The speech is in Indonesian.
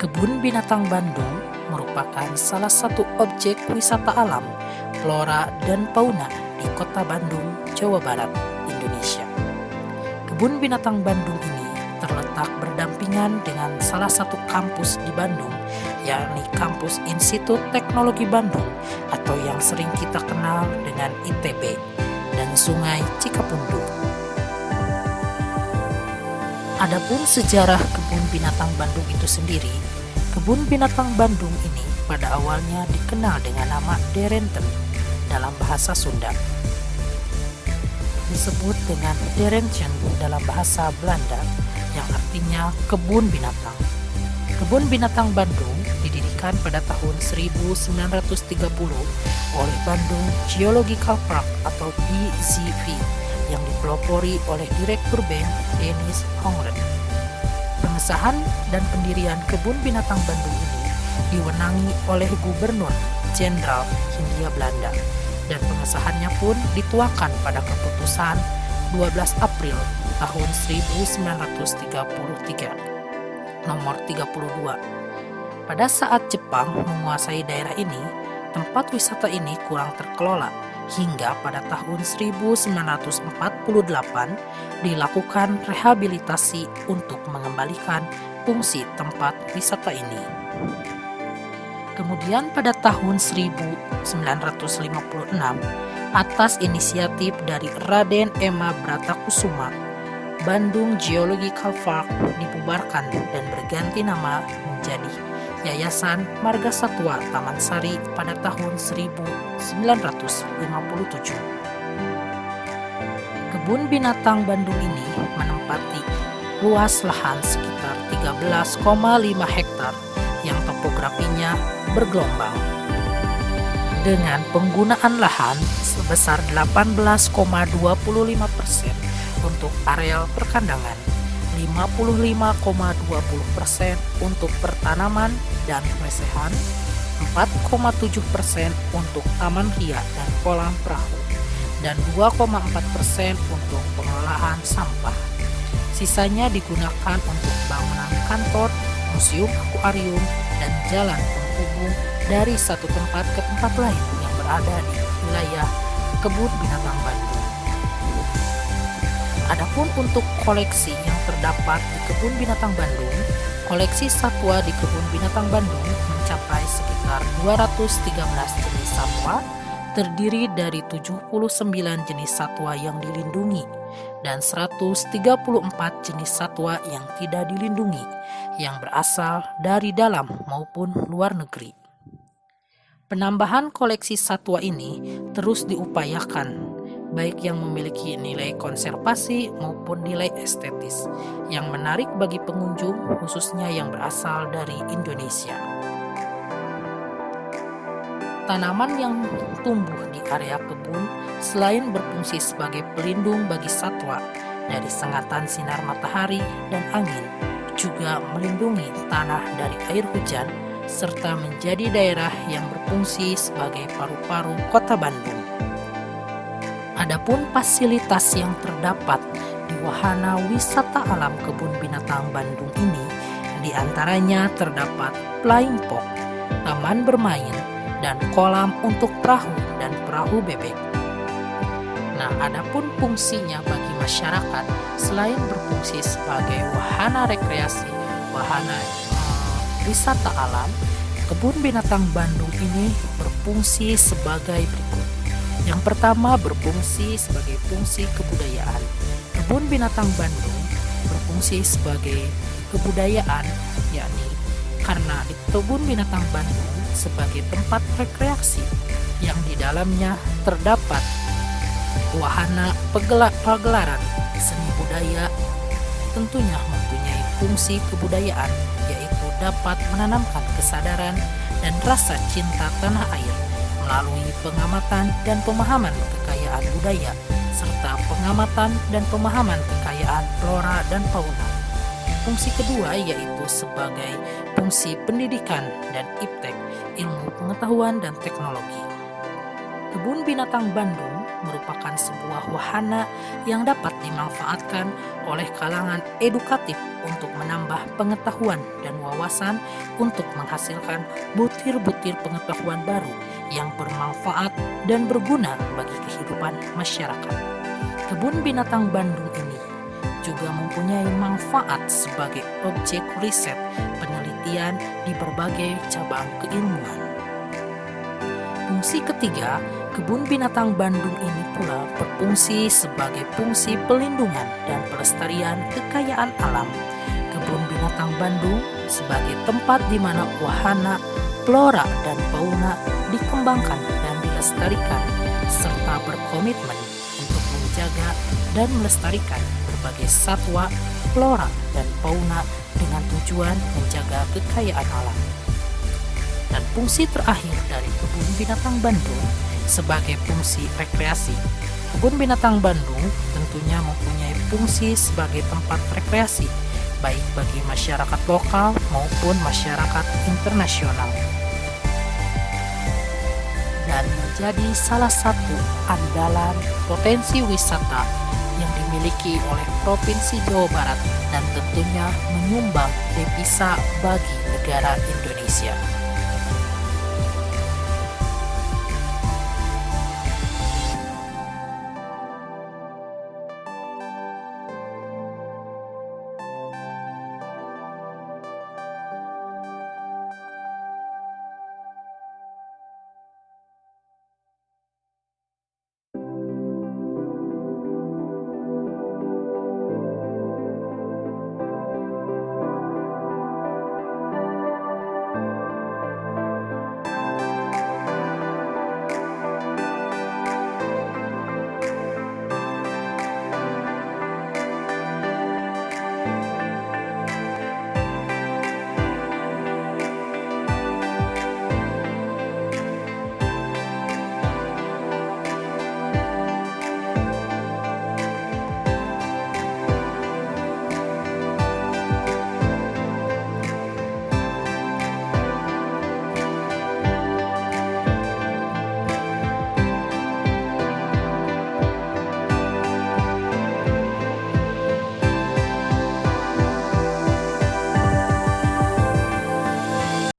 Kebun Binatang Bandung merupakan salah satu objek wisata alam, flora dan fauna di Kota Bandung, Jawa Barat, Indonesia. Kebun Binatang Bandung ini terletak berdampingan dengan salah satu kampus di Bandung, yakni Kampus Institut Teknologi Bandung atau yang sering kita kenal dengan ITB, dan Sungai Cikapundu. Adapun sejarah Kebun Binatang Bandung itu sendiri, Kebun Binatang Bandung ini pada awalnya dikenal dengan nama Derenten dalam bahasa Sunda. Disebut dengan Derentjen dalam bahasa Belanda yang artinya kebun binatang. Kebun Binatang Bandung didirikan pada tahun 1930 oleh Bandung Geological Park atau BZV yang dipelopori oleh Direktur BEM Dennis Hongren. Pengesahan dan pendirian Kebun Binatang Bandung ini diwenangi oleh Gubernur Jenderal Hindia Belanda, dan pengesahannya pun dituangkan pada keputusan 12 April tahun 1933 nomor 32. Pada saat Jepang menguasai daerah ini, tempat wisata ini kurang terkelola hingga pada tahun 1948 dilakukan rehabilitasi untuk mengembalikan fungsi tempat wisata ini. Kemudian pada tahun 1956, atas inisiatif dari Raden Ema Bratakusuma, Bandung Geological Park dibubarkan dan berganti nama menjadi Yayasan Marga Satwa Taman Sari pada tahun 1957. Kebun Binatang Bandung ini menempati luas lahan sekitar 13,5 hektar yang topografinya bergelombang, dengan penggunaan lahan sebesar 18,25% untuk areal perkandangan, 55,20% untuk pertanaman dan resehan, 4,7% untuk taman ria dan kolam perahu, dan 2,4% untuk pengelolaan sampah. Sisanya digunakan untuk bangunan kantor, museum akuarium, dan jalan penghubung dari satu tempat ke tempat lain yang berada di wilayah Kebun Binatang Bandung. Adapun untuk koleksi yang terdapat di Kebun Binatang Bandung, koleksi satwa di Kebun Binatang Bandung mencapai sekitar 213 jenis satwa, terdiri dari 79 jenis satwa yang dilindungi dan 134 jenis satwa yang tidak dilindungi yang berasal dari dalam maupun luar negeri. Penambahan koleksi satwa ini terus diupayakan, baik yang memiliki nilai konservasi maupun nilai estetis yang menarik bagi pengunjung, khususnya yang berasal dari Indonesia. Tanaman yang tumbuh di area kebun selain berfungsi sebagai pelindung bagi satwa dari sengatan sinar matahari dan angin, juga melindungi tanah dari air hujan, serta menjadi daerah yang berfungsi sebagai paru-paru Kota Bandung. Adapun fasilitas yang terdapat di wahana wisata alam Kebun Binatang Bandung ini, diantaranya terdapat flying fox, taman bermain, dan kolam untuk perahu dan perahu bebek. Nah, adapun fungsinya bagi masyarakat, selain berfungsi sebagai wahana rekreasi, wahana wisata alam, Kebun Binatang Bandung ini berfungsi sebagai berikut. Yang pertama, berfungsi sebagai fungsi kebudayaan. Kebun Binatang Bandung berfungsi sebagai kebudayaan, yakni karena di Kebun Binatang Bandung sebagai tempat rekreasi yang di dalamnya terdapat wahana pagelaran seni budaya, tentunya mempunyai fungsi kebudayaan, yaitu dapat menanamkan kesadaran dan rasa cinta tanah air melalui pengamatan dan pemahaman kekayaan budaya, serta pengamatan dan pemahaman kekayaan flora dan fauna. Fungsi kedua yaitu sebagai fungsi pendidikan dan iptek, ilmu pengetahuan dan teknologi. Kebun Binatang Bandung merupakan sebuah wahana yang dapat dimanfaatkan oleh kalangan edukatif untuk menambah pengetahuan dan wawasan untuk menghasilkan butir-butir pengetahuan baru yang bermanfaat dan berguna bagi kehidupan masyarakat. Kebun Binatang Bandung ini juga mempunyai manfaat sebagai objek riset penelitian di berbagai cabang keilmuan. Fungsi ketiga, Kebun Binatang Bandung ini pula berfungsi sebagai fungsi pelindungan dan pelestarian kekayaan alam. Kebun Binatang Bandung sebagai tempat di mana wahana, flora, dan fauna dikembangkan dan dilestarikan, serta berkomitmen untuk menjaga dan melestarikan berbagai satwa, flora, dan fauna dengan tujuan menjaga kekayaan alam. Dan fungsi terakhir dari Kebun Binatang Bandung sebagai fungsi rekreasi. Kebun Binatang Bandung tentunya mempunyai fungsi sebagai tempat rekreasi baik bagi masyarakat lokal maupun masyarakat internasional, dan menjadi salah satu andalan potensi wisata yang dimiliki oleh Provinsi Jawa Barat dan tentunya menyumbang devisa bagi negara Indonesia.